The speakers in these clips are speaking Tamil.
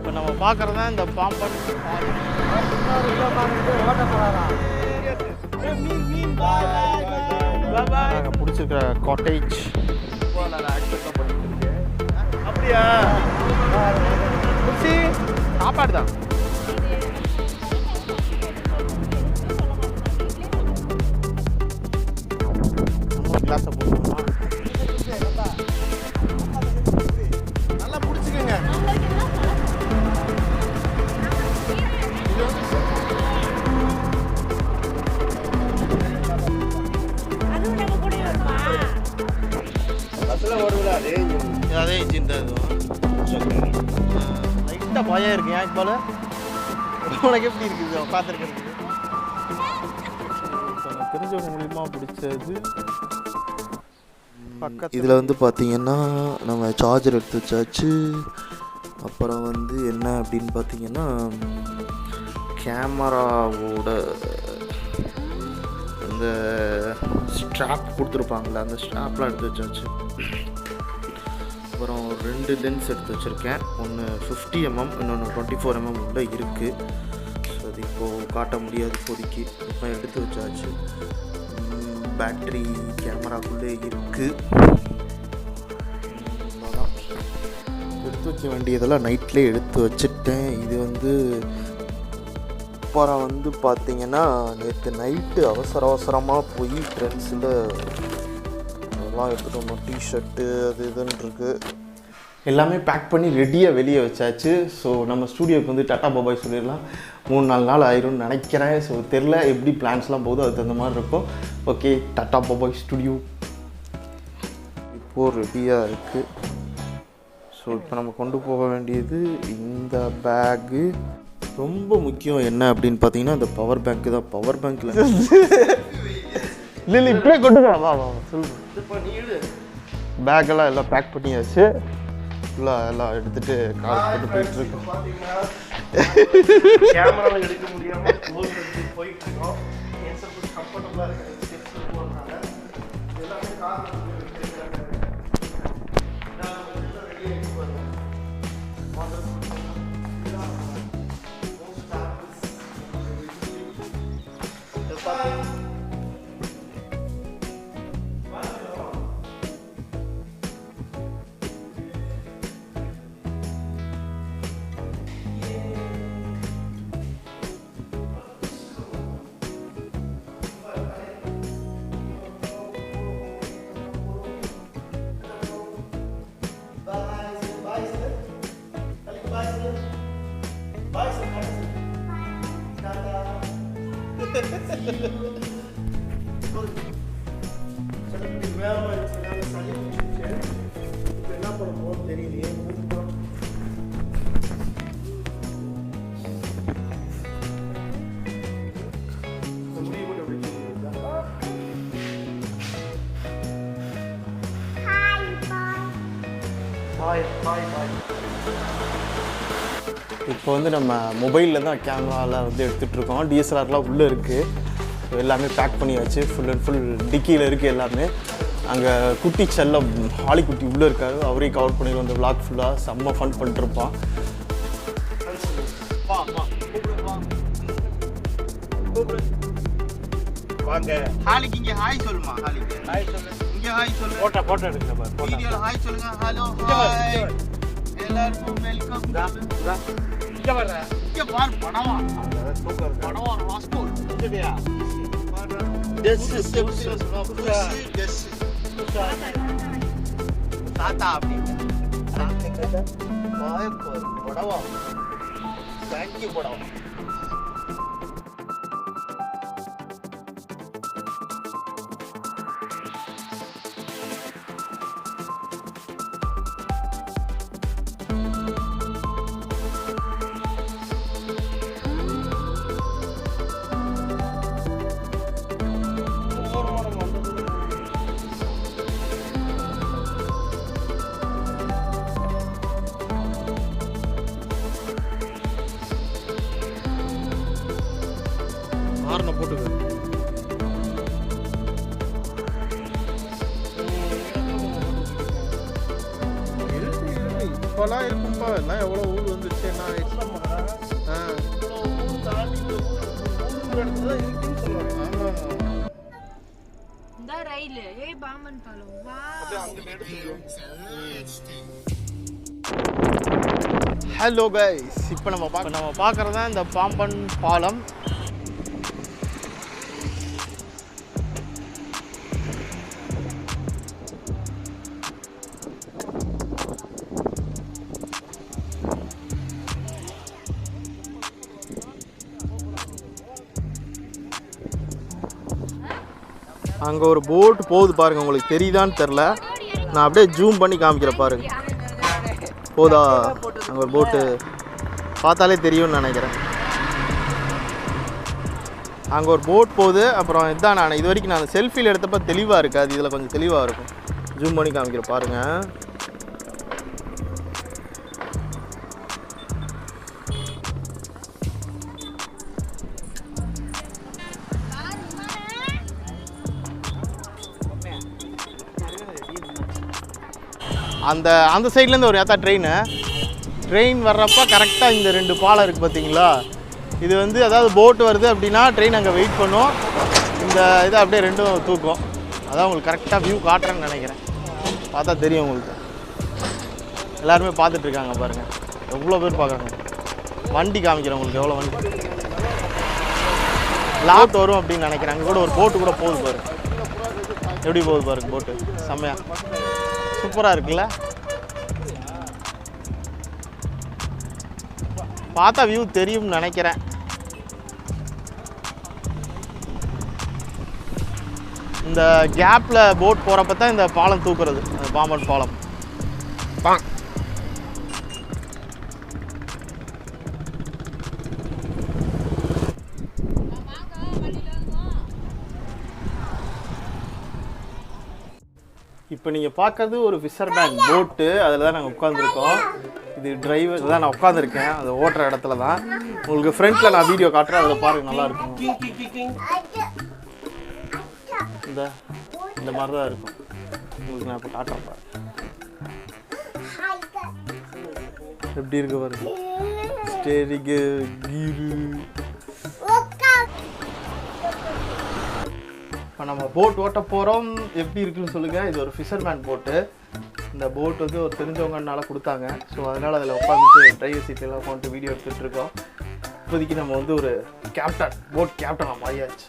இப்போ நம்ம பார்க்குறது தான் இந்த பாம்பன் நாங்கள் பிடிச்சிருக்கிற காட்டேஜ் அப்படியா சாப்பாடு தான் கிளாஸை போடுவோமா நல்லா பிடிச்சிக்கோங்க அதே இன்ஜின் தான் இதுவும் லைட்டாக பயம் இருக்கு ஏன் போல உனக்கு எப்படி இருக்குது பார்த்துருக்கிறது தெரிஞ்சவங்க மூலியமா பிடிச்சது இதில் வந்து பார்த்திங்கன்னா நம்ம சார்ஜர் எடுத்து வச்சாச்சு. அப்புறம் வந்து என்ன அப்படின்னு பார்த்தீங்கன்னா கேமராவோட அந்த ஸ்ட்ராப் கொடுத்துருப்பாங்களே அந்த ஸ்ட்ராப்லாம் எடுத்து வச்சாச்சு. அப்புறம் 2 லென்ஸ் எடுத்து வச்சுருக்கேன். ஒன்று 50 mm, இன்னொன்று 24 mm உள்ள இருக்குது. ஸோ அது இப்போது காட்ட முடியாது இப்போதைக்கு. இப்போ எடுத்து வச்சாச்சு. பேட்ரி கேமராக்குள்ளே இருக்குது. எடுத்து வைக்க வேண்டியதெல்லாம் நைட்லேயே எடுத்து வச்சுட்டேன். இது வந்து அப்புறம் வந்து பார்த்திங்கன்னா நேற்று நைட்டு அவசரமாக போய் ட்ரெண்ட்ஸில் அதெல்லாம் எடுத்துகிட்டு வந்தோம். டிஷர்ட்டு அது இதுன்னு இருக்குது. எல்லாமே பேக் பண்ணி ரெடியாக வெளியே வச்சாச்சு. ஸோ நம்ம ஸ்டூடியோக்கு வந்து டாட்டா பாபாய் சொல்லிடலாம். 3-4 நாள் ஆயிரும்னு நினைக்கிறேன். ஸோ தெரில எப்படி பிளான்ஸ்லாம் போகுதோ அதுக்கு தகுந்த மாதிரி இருக்கும். ஓகே, டாட்டா பாபாய் ஸ்டுடியோ இப்போது ரெடியாக இருக்குது. ஸோ இப்போ நம்ம கொண்டு போக வேண்டியது இந்த பேக்கு. ரொம்ப முக்கியம் என்ன அப்படின்னு பார்த்தீங்கன்னா இந்த பவர் பேங்க்கு தான். பவர் பேங்க்கில் இல்லை இப்படியே கொண்டு வா சொல்லுங்கள். பேக்கெல்லாம் எல்லாம் பேக் பண்ணியாச்சு. ஃபுல்லாக எல்லாம் எடுத்துகிட்டு கார் போட்டு போயிட்டுருக்கோம். கேமராவில் எடுக்க முடியாமல் போயிட்டுருக்கோம். கம்ஃபர்டபுளாக இருக்குது. ஸ்டெப்ஸ் போடுறாங்க எல்லாமே கார் என்ன பண்ண போகிறோம் தெரியலையே. இப்போ வந்து நம்ம மொபைலில் தான் கேமராவில் வந்து எடுத்துகிட்ருக்கோம். டிஎஸ்எல்ஆர்லாம் உள்ளே இருக்குது. ஸோ எல்லாமே பேக் பண்ணியாச்சு. ஃபுல் அண்ட் ஃபுல் டிக்கியில் இருக்குது எல்லாமே. அங்கே குட்டி செல்லம் ஹாலி குட்டி உள்ளே இருக்காரு. அவரையும் கவர் பண்ணிடுவோம். அந்த விளாக் ஃபுல்லாக செம்ம ஃபன் பண்ணிட்டுருப்பான். வாங்க ஹாலிக்கு இங்கே ஹாய் சொல்லுமா. ஹாலிக்கு ஹாய் சொல்லு. இங்கே ஹாய் சொல்லு. போட்டோ எடுக்கிறேன். வீடியோவில் ஹாய் சொல்லுங்க. ஹலோ ஹாய் எல்லாருக்கும் வெல்கம். இங்கே வர இங்கே பார் படவா படவா ராஸ்கோல் சரியா டெஸ் டெஸ் தாத்தா அப்படி படவா தேங்க்யூ படவா. போட்டுக்க இப்போலாம் இருக்கும்பா எல்லாம் எவ்வளோ ஊர் வந்துருச்சு. என்ன ரயில் பாம்பன் பாலம் வா. ஹலோ கைஸ், இப்போ நம்ம பார்க்குறது தான் இந்த பாம்பன் பாலம். அங்கே ஒரு போட் போகுது பாருங்க, உங்களுக்கு தெரியுதான்னு தெரில. நான் அப்படியே ஜூம் பண்ணி காமிக்கிறேன் பாருங்க. போதா? அங்கே ஒரு போட்டு பார்த்தாலே தெரியும்னு நினைக்கிறேன். அங்கே ஒரு போட் போகுது. அப்புறம் இதுதான், நான் இது வரைக்கும் நான் செல்ஃபியில் எடுத்தப்போ தெளிவாக இருக்காது, இதில் கொஞ்சம் தெளிவாக இருக்கும். ஜூம் பண்ணி காமிக்கிறேன் பாருங்கள். அந்த சைட்லேருந்து ஒரு ஏற்றா ட்ரெயின் வர்றப்போ கரெக்டாக இந்த 2 பாலம் இருக்குது பார்த்தீங்களா? இது வந்து அதாவது போட்டு வருது அப்படின்னா ட்ரெயின் அங்கே வெயிட் பண்ணும். இந்த இதை அப்படியே ரெண்டும் தூக்கும். அதான் உங்களுக்கு கரெக்டாக வியூ காட்டுறேன்னு நினைக்கிறேன். பார்த்தா தெரியும் உங்களுக்கு. எல்லாருமே பார்த்துட்ருக்காங்க பாருங்கள், எவ்வளோ பேர் பார்க்குறாங்க. வண்டி காமிக்கிறேன் உங்களுக்கு, எவ்வளோ வண்டி லாட் வரும் அப்படின்னு நினைக்கிறேன். அங்கே கூட ஒரு போட்டு கூட போகுது பாரு, எப்படி போகுது பாருங்க போட்டு. செம்மையா சூப்பராக இருக்குல்ல? பார்த்தா வியூ தெரியும்னு நினைக்கிறேன். இந்த கேப்பில் போட் போகிறப்ப தான் இந்த பாலம் தூக்குறது, அந்த பாம்பன் பாலம். இப்போ நீங்கள் பார்க்கறது ஒரு ஃபிஷர்மேன் போட்டு. அதில் தான் நாங்கள் உட்காந்துருக்கோம். இது டிரைவர் தான், நான் உட்காந்துருக்கேன் அது ஓட்டுற இடத்துல தான். உங்களுக்கு ஃப்ரண்ட்டில் நான் வீடியோ காட்டுறேன், அதில் பாருங்கள் நல்லாயிருக்கும். இந்த மாதிரி தான் இருக்கும். உங்களுக்கு நான் இப்போ காட்டுறேன் பாரு, எப்படி இருக்கு பாருங்க. ஸ்டேரிங்கு கீரு. இப்போ நம்ம போட் ஓட்ட போகிறோம். எப்படி இருக்குன்னு சொல்லுங்கள். இது ஒரு ஃபிஷர்மேன் போட்டு. இந்த போட் வந்து ஒரு தெரிஞ்சவங்கனால கொடுத்தாங்க. ஸோ அதனால் அதில் உட்காந்துட்டு டிரைவர் சீட்டெல்லாம் உட்காந்துட்டு வீடியோ எடுத்துகிட்ருக்கோம். இப்போதைக்கு நம்ம வந்து ஒரு போட் கேப்டனாக மாறியாச்சு.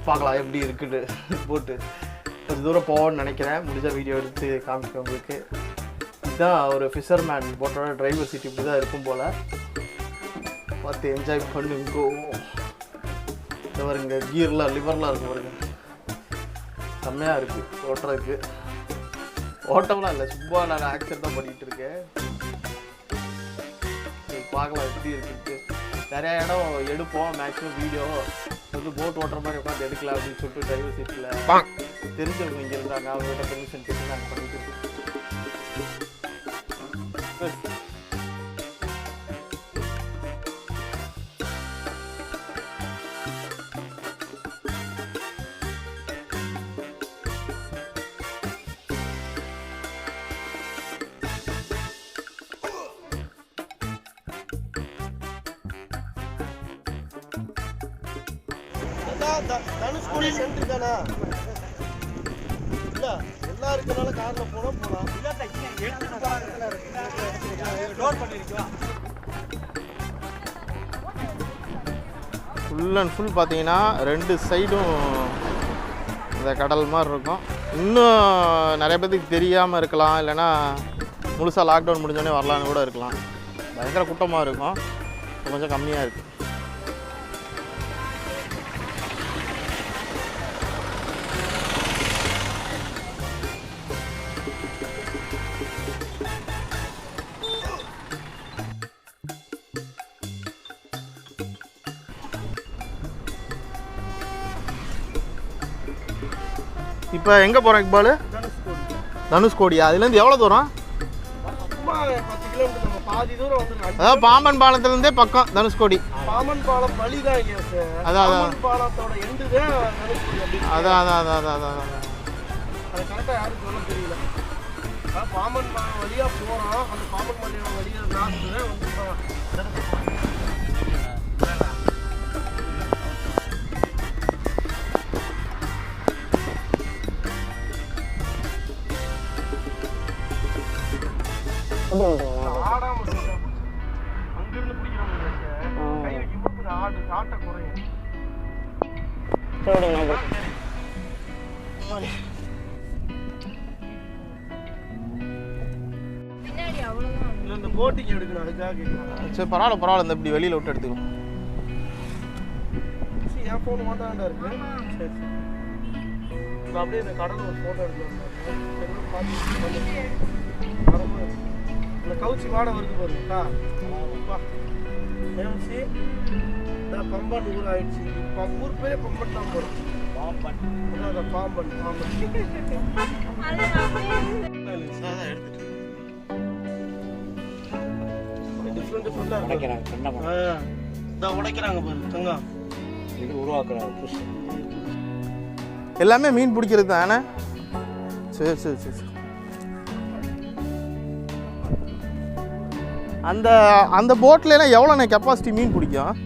பார்க்கலாம் எப்படி இருக்குது போட்டு. கொஞ்சம் தூரம் போகணும்னு நினைக்கிறேன். முடிஞ்ச வீடியோ எடுத்து காமிக்க உங்களுக்கு. இதுதான் ஒரு ஃபிஷர்மேன் போட்டோட டிரைவர் சீட். இப்படி தான் இருக்கும் போல். பார்த்து என்ஜாய் பண்ணுங்கோ. இந்த பாருங்க கியர்லாம் லிவர்லாம் இருக்கும் பாருங்க, செம்மையாக இருக்குது ஓட்டுறதுக்கு. ஓட்டம்லாம் இல்லை, சும்மா நான் ஆக்சிடென்ட் தான் பண்ணிகிட்டு இருக்கேன். பார்க்கலாம் எப்படி இருக்குன்ட்டு. நிறையா இடம் எடுப்போம், மேக்ஸிமம் வீடியோ வந்து போட் ஓட்டுற மாதிரி உட்காந்து எடுக்கலாம் அப்படின்னு சொல்லிட்டு டிரைவர் சீட்டில் தெரிஞ்சவங்க இங்கே இருந்தாங்க. அவங்ககிட்ட பெர்மிஷன் கேட்டு நாங்கள் பண்ணிட்டு இருக்கோம். தனுஷ்கோடி சென்டர் தானே? இல்லை, எல்லாம் இருக்கிறனால காரில் போகலாம். ஃபுல் அண்ட் ஃபுல் பார்த்தீங்கன்னா 2 சைடும் இந்த கடல் மாதிரி இருக்கும். இன்னும் நிறைய பேருக்கு தெரியாமல் இருக்கலாம், இல்லைன்னா முழுசாக லாக்டவுன் முடிஞ்சோடனே வரலான்னு கூட இருக்கலாம். பயங்கர கூட்டமாக இருக்கும், கொஞ்சம் கம்மியாக இருக்குது. இப்போ எங்கே போகிறோம் இக்பால்? தனுஷ்கோடியா? அதுலேருந்து எவ்வளோ தூரம்? 10 கிலோமீட்டர். நம்ம பாதி தூரம் வந்து, அதாவது பாம்பன் பாலத்துலேருந்தே பக்கம் தனுஷ்கோடி. பாம்பன் பாலம் வழி தான். அதான் பாலத்தோட எண்டு தான் தனுஷ்கோடி. அதான் அது கரெக்டாக யாரும் சொல்ல தெரியல. பாம்பன் பாலம் வழியாக போகிறோம். அந்த பாம்பன் பாலம் வழியாக நாட்டு தான் வந்து பின்னாடி அவ்வளவுதான். இந்த போட்டிங் எடுக்கணும் அதுக்காக கேட்கலாம். சரி பரவாயில்ல இந்த இப்படி வெளியில் விட்டு எடுத்துக்கலாம். சரி என் ஃபோன் மாட்டாண்டா இருக்கு. சரி நான் அப்படியே இந்த கடலில் ஒரு ஃபோட்டோ எடுக்கலாம். இந்த கவுச்சி வாடை வருது பாருங்கக்கா. ஏன்சி நான் பம்பன் ஊர் ஆயிடுச்சு. இப்போ ஊர் பேரே பம்பன் தான் போகிறோம். பாம்பன் அதான் பாம்பன் உடைக்கிறாங்க பாரு தங்கம். இது உருவாக்குறாங்க எல்லாமே மீன் பிடிக்கிறது தானே. சரி சரி சரி சரி. அந்த அந்த போட்லாம் எவ்வளோண்ணே கெப்பாசிட்டி மீன் பிடிக்கும்?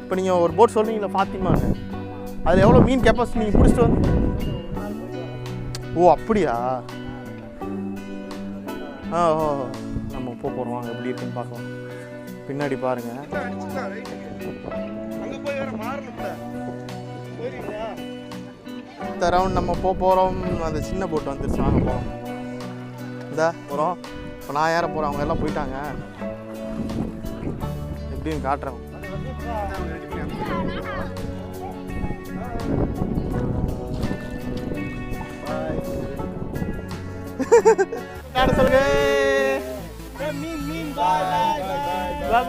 இப்போ நீங்கள் ஒரு போட் சொல்கிறீங்களா ஃபாத்திமாங்க, அதில் எவ்வளோ மீன் கெப்பாசிட்டி நீங்கள் பிடிச்சிட்டு வந்து? ஓ அப்படியா? ஓ நம்ம போகிறோம் வாங்க எப்படி இருக்குன்னு பார்க்கலாம். பின்னாடி பாருங்கள். இந்த ரவுண்ட் நம்ம போகிறோம். அந்த சின்ன போட்டு வந்துருச்சு, வாங்க போகிறோம். இந்த போகிறோம். இப்போ நான் ஏற போகிறேன், அவங்க எல்லாம் போயிட்டாங்க. எப்படின்னு காட்டுறேன். சொல்லுங்க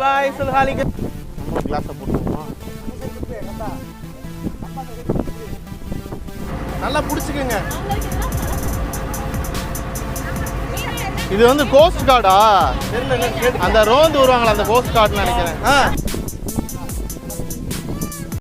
பாய் சொல்லு ஹாலிங்க. கிளாஸை போட்டுருவோமா? நல்லா பிடிச்சிக்கங்க. இது வந்து கோஸ்ட் கார்டா? அந்த ரோந்து வருவாங்களா அந்த கோஸ்ட் கார்டுன்னு நினைக்கிறேன்.